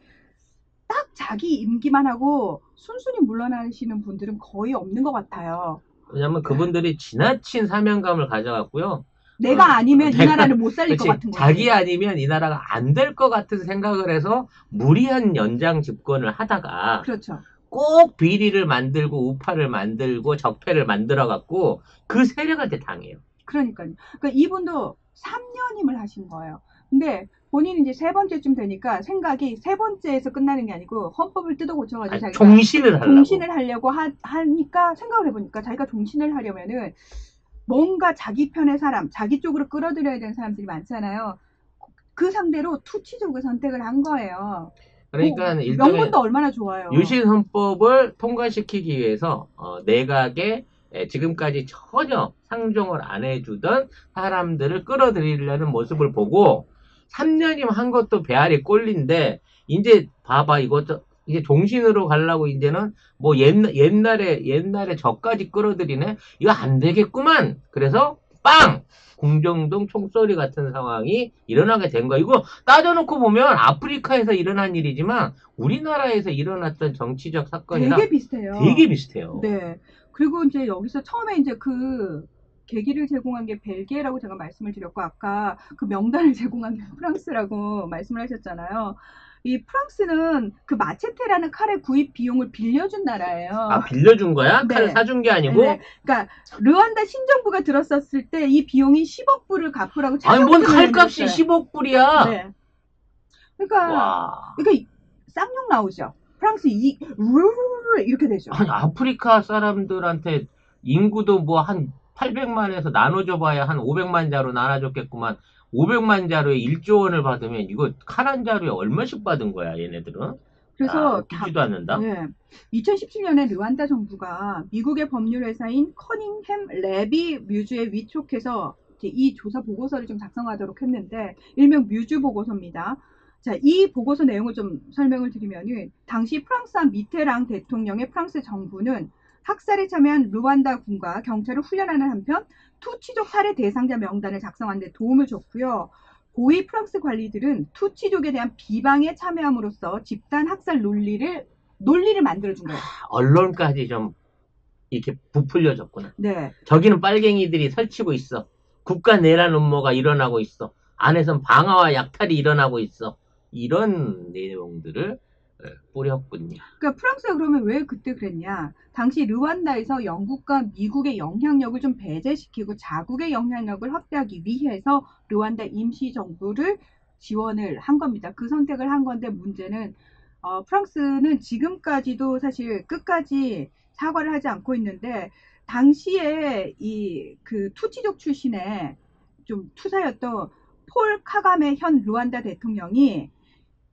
딱 자기 임기만 하고 순순히 물러나시는 분들은 거의 없는 것 같아요.
왜냐면 그분들이 지나친 사명감을 가져갔고요.
내가 아니면 이
내가-
나라를 못 살릴 것
그렇지.
같은 거죠.
자기 아니면 이 나라가 안 될 것 같은 생각을 해서 무리한 연장 집권을 하다가
그렇죠.
꼭 비리를 만들고 우파를 만들고 적폐를 만들어갖고 그 세력한테 당해요.
그러니까요. 그러니까 이분도 3년임을 하신 거예요. 근데 본인이 이제 세 번째쯤 되니까 생각이 세 번째에서 끝나는 게 아니고 헌법을 뜯어 고쳐가지고 자기가
종신을 하려고.
종신을 하려고 하니까 생각을 해보니까 자기가 종신을 하려면은 뭔가 자기 편의 사람, 자기 쪽으로 끌어들여야 되는 사람들이 많잖아요. 그 상대로 투치족을 선택을 한 거예요.
그러니까
명분도 얼마나 좋아요.
유신헌법을 통과시키기 위해서 내각에 지금까지 전혀 상종을 안 해주던 사람들을 끌어들이려는 모습을 보고 3년이면 한 것도 배알이 꼴린데 이제 봐봐 이것도 이제 종신으로 가려고 이제는 뭐 옛날에 저까지 끌어들이네 이거 안 되겠구만. 그래서 빵 궁정동 총소리 같은 상황이 일어나게 된 거야. 이거 따져놓고 보면 아프리카에서 일어난 일이지만 우리나라에서 일어났던 정치적 사건이랑
되게 비슷해요.
되게 비슷해요.
네. 그리고 이제 여기서 처음에 이제 그 계기를 제공한 게 벨기에라고 제가 말씀을 드렸고 아까 그 명단을 제공한 게 프랑스라고 말씀을 하셨잖아요. 이 프랑스는 그 마체테라는 칼의 구입 비용을 빌려준 나라예요.
빌려준 거야?
네.
칼을 사준 게 아니고?
네. 그러니까 르완다 신정부가 들었었을 때 이 비용이 10억 불을 갚으라고
아니 뭔
자격증을
칼값이
내밀었어요.
10억 불이야?
네. 그러니까
와.
쌍욕 나오죠. 프랑스 이렇게 되죠.
아니 아프리카 사람들한테 인구도 뭐 한 800만에서 나눠줘봐야 한 500만 자루 나눠줬겠구만. 500만 자루에 1조 원을 받으면 이거 칼 한 자루에 얼마씩 받은 거야 얘네들은?
그래서
웃기지도 않는다.
네. 2017년에 르완다 정부가 미국의 법률 회사인 커닝햄 레비 뮤즈에 위촉해서 이 조사 보고서를 좀 작성하도록 했는데 일명 뮤즈 보고서입니다. 자, 이 보고서 내용을 좀 설명을 드리면은 당시 프랑스와 미테랑 대통령의 프랑스 정부는 학살에 참여한 르완다 군과 경찰을 훈련하는 한편 투치족 살해 대상자 명단을 작성하는 데 도움을 줬고요. 고위 프랑스 관리들은 투치족에 대한 비방에 참여함으로써 집단 학살 논리를 만들어준 거예요.
언론까지 좀 이렇게 부풀려졌구나.
네.
저기는 빨갱이들이 설치고 있어. 국가 내란 음모가 일어나고 있어. 안에선 방화와 약탈이 일어나고 있어. 이런 내용들을 뿌렸군요.
그러니까 프랑스가 그러면 왜 그때 그랬냐? 당시 르완다에서 영국과 미국의 영향력을 좀 배제시키고 자국의 영향력을 확대하기 위해서 르완다 임시정부를 지원을 한 겁니다. 그 선택을 한 건데 문제는 프랑스는 지금까지도 사실 끝까지 사과를 하지 않고 있는데 당시에 이 그 투치족 출신의 좀 투사였던 폴 카가메 현 르완다 대통령이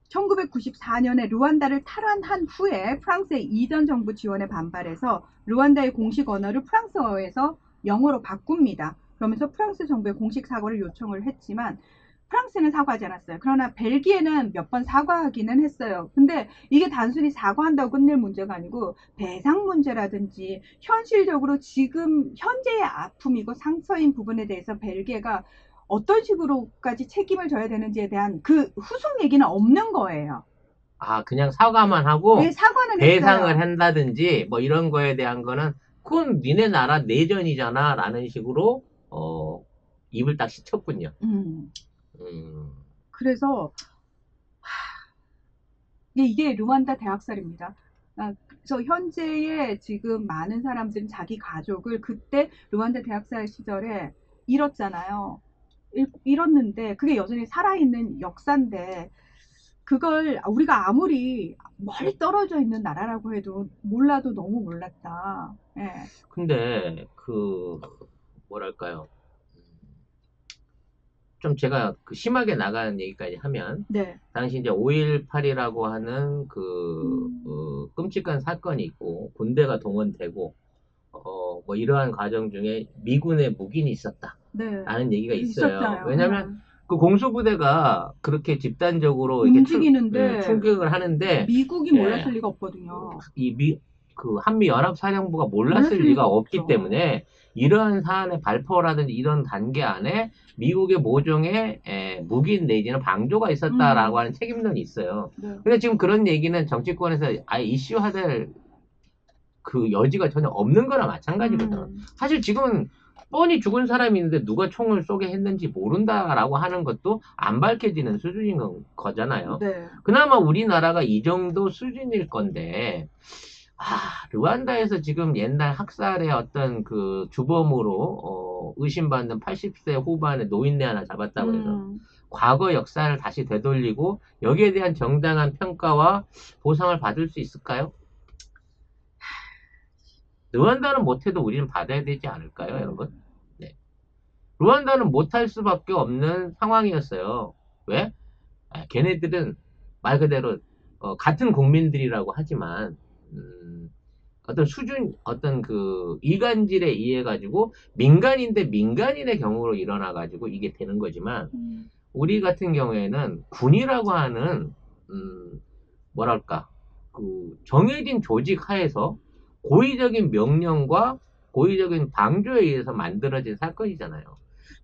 1994년에 르완다를 탈환한 후에 프랑스의 이전 정부 지원에 반발해서 르완다의 공식 언어를 프랑스어에서 영어로 바꿉니다. 그러면서 프랑스 정부에 공식 사과를 요청을 했지만 프랑스는 사과하지 않았어요. 그러나 벨기에는 몇 번 사과하기는 했어요. 근데 이게 단순히 사과한다고 끝낼 문제가 아니고 배상 문제라든지 현실적으로 지금 현재의 아픔이고 상처인 부분에 대해서 벨기에가 어떤 식으로까지 책임을 져야 되는지에 대한 그 후속 얘기는 없는 거예요.
그냥 사과만 하고
네, 사과는
배상을
했어요.
한다든지 뭐 이런 거에 대한 거는 그건 니네 나라 내전이잖아 라는 식으로 입을 딱 씻었군요.
그래서 이게 르완다 대학살입니다. 그래서 현재의 지금 많은 사람들은 자기 가족을 그때 르완다 대학살 시절에 잃었잖아요. 잃었는데 그게 여전히 살아있는 역사인데 그걸 우리가 아무리 멀리 떨어져 있는 나라라고 해도 몰라도 너무 몰랐다. 예.
근데 그 뭐랄까요? 좀 제가 그 심하게 나가는 얘기까지 하면
네.
당시 이제 5.18이라고 하는 끔찍한 사건이 있고 군대가 동원되고 뭐 이러한 과정 중에 미군의 묵인이 있었다.
네.
라는 얘기가 있어요.
있었잖아요.
왜냐면 그 공수부대가 그렇게 집단적으로 이렇게
움직이는데
충격을 하는데
미국이
예.
몰랐을 리가 없거든요.
그 한미 연합사령부가 몰랐을
몰랐을
리가
리가
없기
없죠.
때문에 이러한 사안의 발표라든지 이런 단계 안에 미국의 모종의 묵인 내지는 방조가 있었다라고 하는 책임론이 있어요.
네.
근데 지금 그런 얘기는 정치권에서 아예 이슈화될 그 여지가 전혀 없는 거나 마찬가지거든요. 사실 지금은 뻔히 죽은 사람이 있는데 누가 총을 쏘게 했는지 모른다라고 하는 것도 안 밝혀지는 수준인 거잖아요.
네.
그나마 우리나라가 이 정도 수준일 건데 르완다에서 지금 옛날 학살의 어떤 그 주범으로 의심받는 80세 후반의 노인네 하나 잡았다고 해서 과거 역사를 다시 되돌리고 여기에 대한 정당한 평가와 보상을 받을 수 있을까요? 르완다는 못해도 우리는 받아야 되지 않을까요, 여러분? 네. 르완다는 못할 수밖에 없는 상황이었어요. 왜? 걔네들은 말 그대로 같은 국민들이라고 하지만 어떤 수준, 어떤 그 이간질에 의해 가지고 민간인대 민간인의 경우로 일어나 가지고 이게 되는 거지만 우리 같은 경우에는 군이라고 하는 뭐랄까 그 정해진 조직 하에서 고의적인 명령과 고의적인 방조에 의해서 만들어진 사건이잖아요.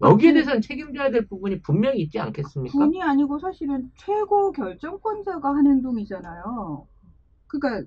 여기에 대해서는 책임져야 될 부분이 분명히 있지 않겠습니까?
군이 아니고 사실은 최고 결정권자가 한 행동이잖아요. 그러니까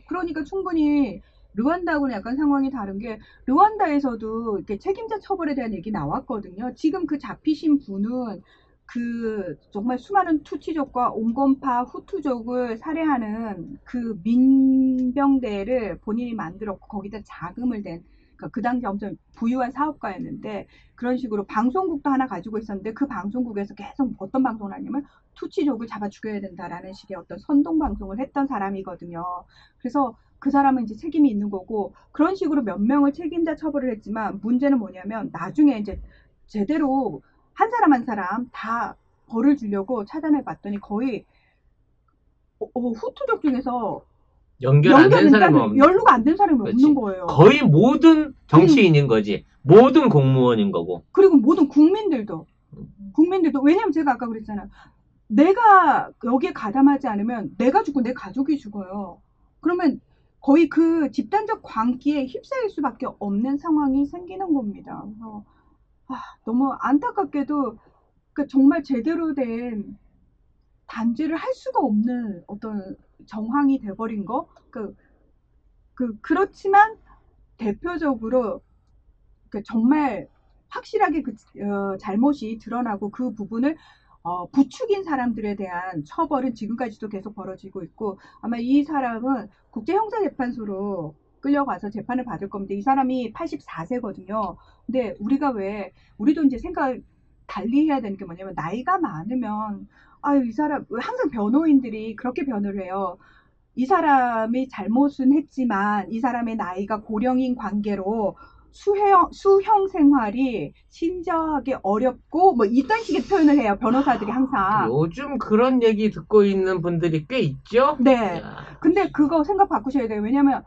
그러니까 충분히 르완다하고는 약간 상황이 다른 게 르완다에서도 이렇게 책임자 처벌에 대한 얘기 나왔거든요. 지금 그 잡히신 분은 그 정말 수많은 투치족과 온건파 후투족을 살해하는 그 민병대를 본인이 만들었고 거기다 자금을 댄 그 당시 엄청 부유한 사업가였는데 그런 식으로 방송국도 하나 가지고 있었는데 그 방송국에서 계속 어떤 방송을 하냐면 투치족을 잡아 죽여야 된다라는 식의 어떤 선동 방송을 했던 사람이거든요. 그래서 그 사람은 이제 책임이 있는 거고 그런 식으로 몇 명을 책임자 처벌을 했지만 문제는 뭐냐면 나중에 이제 제대로 한 사람 한 사람 다 벌을 주려고 찾아내 봤더니 거의 후투족 중에서
연결 안 된 사람은 없는
연루가 안 된 사람이
그렇지.
없는 거예요.
거의 모든 정치인인 거지. 모든 공무원인 거고.
그리고 모든 국민들도 왜냐면 제가 아까 그랬잖아요. 내가 여기에 가담하지 않으면 내가 죽고 내 가족이 죽어요. 그러면 거의 그 집단적 광기에 휩싸일 수밖에 없는 상황이 생기는 겁니다. 그래서 너무 안타깝게도 그러니까 정말 제대로 된 단죄를 할 수가 없는 어떤 정황이 돼버린 거. 그렇지만 대표적으로 정말 확실하게 잘못이 드러나고 그 부분을 부추긴 사람들에 대한 처벌은 지금까지도 계속 벌어지고 있고 아마 이 사람은 국제형사재판소로 끌려가서 재판을 받을 겁니다. 이 사람이 84세거든요. 근데 우리도 이제 생각 달리 해야 되는 게 뭐냐면 나이가 많으면 이 사람 항상 변호인들이 그렇게 변호를 해요. 이 사람이 잘못은 했지만 이 사람의 나이가 고령인 관계로 수형 생활이 신저하게 어렵고 뭐 이딴 식의 표현을 해요. 변호사들이 항상.
요즘 그런 얘기 듣고 있는 분들이 꽤 있죠?
네. 근데 그거 생각 바꾸셔야 돼요. 왜냐면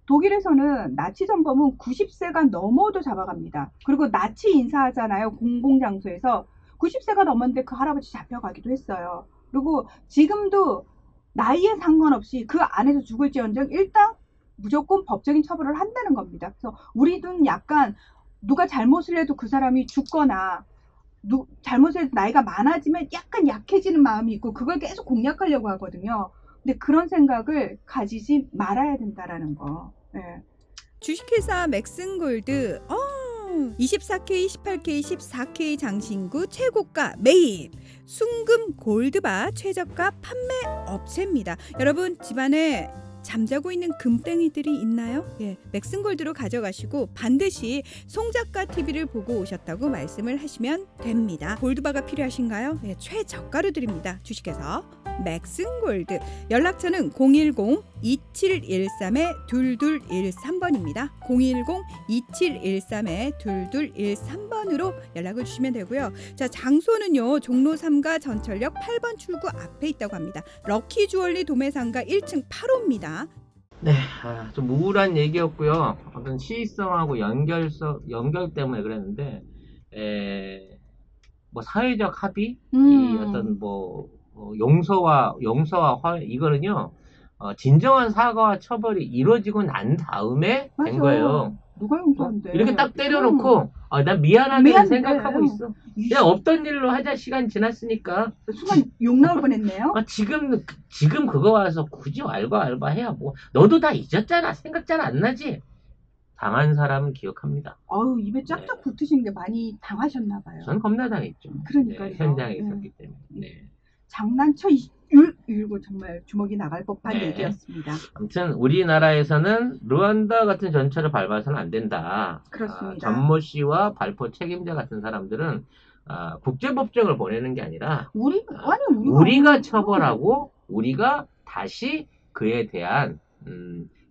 독일에서는 나치 전범은 90세가 넘어도 잡아갑니다. 그리고 나치 인사하잖아요. 공공장소에서. 90세가 넘었는데 그 할아버지 잡혀가기도 했어요. 그리고 지금도 나이에 상관없이 그 안에서 죽을지언정 일단 무조건 법적인 처벌을 한다는 겁니다. 그래서 우리는 약간 누가 잘못을 해도 그 사람이 죽거나 잘못해서 나이가 많아지면 약간 약해지는 마음이 있고 그걸 계속 공략하려고 하거든요. 근데 그런 생각을 가지지 말아야 된다라는 거. 네.
주식회사 맥슨골드 24K, 18K, 14K 장신구 최고가 매입 순금 골드바 최저가 판매 업체입니다. 여러분 집안에 잠자고 있는 금땡이들이 있나요? 예, 맥슨골드로 가져가시고 반드시 송작가 TV를 보고 오셨다고 말씀을 하시면 됩니다. 골드바가 필요하신가요? 예, 최저가로 드립니다. 주식회사 맥슨골드. 연락처는 010-2713-2213번입니다. 010-2713-2213번으로 연락을 주시면 되고요. 자, 장소는요, 종로 3가 전철역 8번 출구 앞에 있다고 합니다. 럭키 주얼리 도매상가 1층 8호입니다.
네, 좀 우울한 얘기였고요. 어떤 시의성하고 연결 때문에 그랬는데, 뭐 사회적 합의, 이 어떤 뭐 용서와 화해, 이거는요, 진정한 사과와 처벌이 이루어지고 난 다음에 된
맞아.
거예요.
누가 용서한대?
이렇게 딱 때려놓고, 난 미안하다는
미안해.
생각하고 있어. 그냥 없던 일로 하자, 시간 지났으니까.
순간 욕 나올 뻔했네요.
지금 그거 와서 굳이 알바 해야 뭐, 너도 다 잊었잖아. 생각 잘 안 나지? 당한 사람은 기억합니다.
아유, 입에 쫙쫙 붙으신 게 많이 당하셨나 봐요.
전 겁나 당했죠.
그러니까요.
네, 현장에
네.
있었기 때문에. 네.
장난쳐 이러고 정말 주먹이 나갈 법한
네.
얘기였습니다.
아무튼 우리나라에서는 르완다 같은 전철을 밟아서는 안 된다.
그렇습니다.
전모 씨와 발포 책임자 같은 사람들은 국제법정을 보내는 게 아니라 우리가 처벌하고 우리가 다시 그에 대한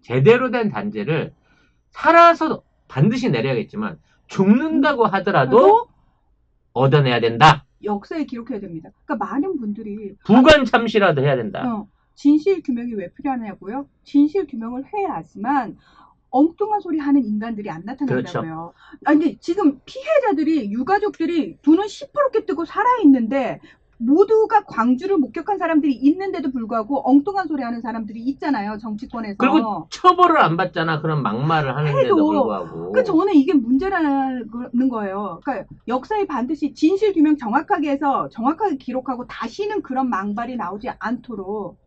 제대로 된 단죄를 살아서 반드시 내려야겠지만 죽는다고 하더라도 얻어내야 된다.
역사에 기록해야 됩니다. 그러니까 많은 분들이
부관 참시라도 해야 된다.
진실 규명이 왜 필요하냐고요? 진실 규명을 해야지만 엉뚱한 소리 하는 인간들이 안 나타난다고요.
그렇죠.
아니 지금 피해자들이 유가족들이 눈은 시퍼렇게 뜨고 살아있는데 모두가 광주를 목격한 사람들이 있는데도 불구하고 엉뚱한 소리 하는 사람들이 있잖아요. 정치권에서.
그리고 처벌을 안 받잖아. 그런 막말을 하는데도 불구하고.
그러니까 저는 이게 문제라는 거예요. 그러니까 역사에 반드시 진실 규명 정확하게 해서 정확하게 기록하고 다시는 그런 망발이 나오지 않도록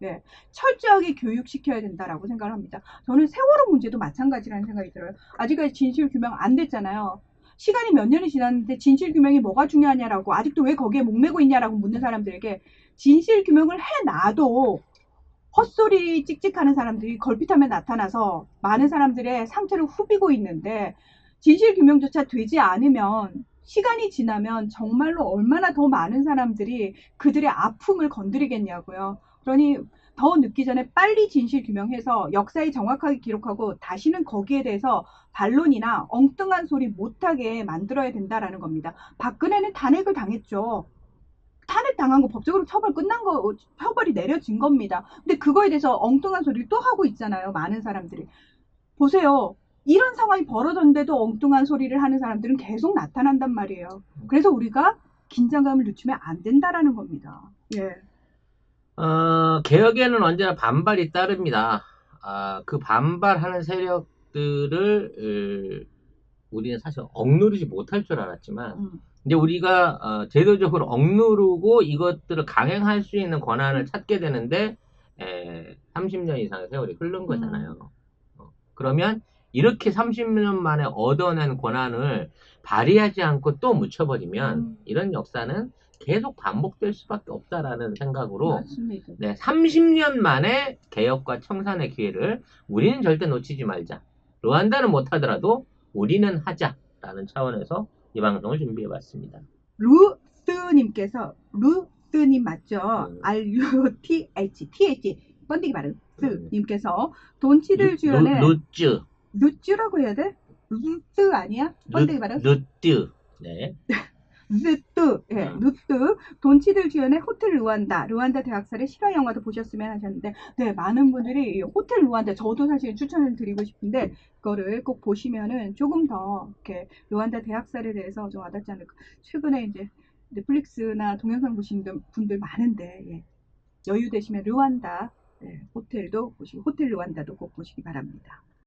철저하게 교육시켜야 된다라고 생각을 합니다. 저는 세월호 문제도 마찬가지라는 생각이 들어요. 아직까지 진실 규명 안 됐잖아요. 시간이 몇 년이 지났는데 진실규명이 뭐가 중요하냐라고 아직도 왜 거기에 목매고 있냐라고 묻는 사람들에게 진실규명을 해놔도 헛소리 찍찍하는 사람들이 걸핏하면 나타나서 많은 사람들의 상처를 후비고 있는데 진실규명조차 되지 않으면 시간이 지나면 정말로 얼마나 더 많은 사람들이 그들의 아픔을 건드리겠냐고요. 그러니 더 늦기 전에 빨리 진실 규명해서 역사에 정확하게 기록하고 다시는 거기에 대해서 반론이나 엉뚱한 소리 못하게 만들어야 된다라는 겁니다. 박근혜는 탄핵을 당했죠. 탄핵 당한 거 법적으로 처벌이 내려진 겁니다. 근데 그거에 대해서 엉뚱한 소리를 또 하고 있잖아요. 많은 사람들이. 보세요. 이런 상황이 벌어졌는데도 엉뚱한 소리를 하는 사람들은 계속 나타난단 말이에요. 그래서 우리가 긴장감을 늦추면 안 된다라는 겁니다. 예.
개혁에는 언제나 반발이 따릅니다. 그 반발하는 세력들을 우리는 사실 억누르지 못할 줄 알았지만 이제 우리가 제도적으로 억누르고 이것들을 강행할 수 있는 권한을 찾게 되는데 30년 이상의 세월이 흐른 거잖아요. 그러면 이렇게 30년 만에 얻어낸 권한을 발휘하지 않고 또 묻혀버리면 이런 역사는 계속 반복될 수밖에 없다라는 생각으로
맞습니다.
30년 만에 개혁과 청산의 기회를 우리는 절대 놓치지 말자. 르완다는 못하더라도 우리는 하자라는 차원에서 이 방송을 준비해봤습니다.
루스님 맞죠? RUTH 번데기 발음 님께서 돈치들 주연의 루츠라고 해야 돼? 루스 아니야? 번데기 발음?
루트. 네.
루트 돈치들 주연의 호텔 르완다 대학살의 실화 영화도 보셨으면 하셨는데 많은 분들이 호텔 르완다 저도 사실 추천을 드리고 싶은데 그거를 꼭 보시면은 조금 더 이렇게 르완다 대학살에 대해서 좀 와닿지 않을까. 최근에 이제 넷플릭스나 동영상 보시는 분들 많은데 여유 되시면 르완다 호텔도 보시고 호텔 르완다도 꼭 보시기 바랍니다.